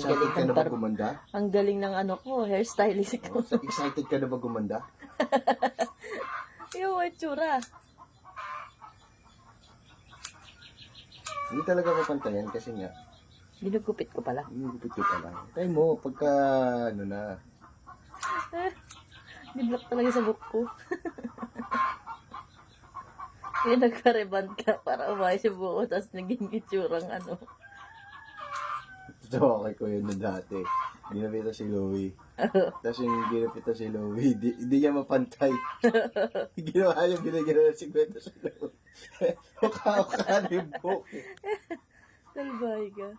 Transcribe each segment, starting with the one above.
Excited ka na ba gumanda? Ang galing ng ano ko, hairstylist ko. Excited ka na ba gumanda? Yung itsura. Hindi talaga mapantayan kasi nga. Ginugupit ko pala. Gupit ka lang. Tayo mo, pagka ano na. Di-block talaga sa book ko. Kaya nagka-reband ka para umayos yung buko, tapos naging itsurang ano. Ito okay ko yun na dati. Ginapita si Louie. Tapos yung ginapita si Louie, hindi niya mapantay. Ginawa niya, binigyan na 50 sa Louie. Mukha-mukha na yung buhok. Salbahay ka.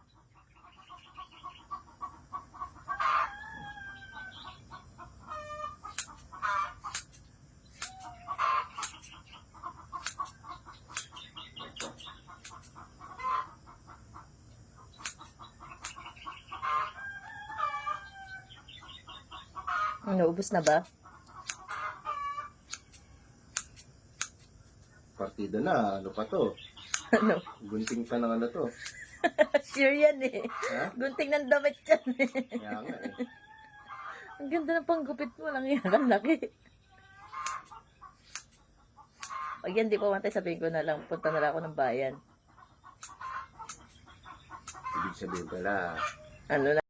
Naubos na ba? Partida na, ano pa to? Ano? Gunting pa ng ano to. Sure yan eh. Ha? Gunting ng damit yan eh. Kaya nga eh. Ang ganda ng panggupit mo lang yan. Ang laki. Pag yan di pa mantay, sabihin ko na lang, punta na lang ako ng bayan. Ibig sabihin pala, Ano na?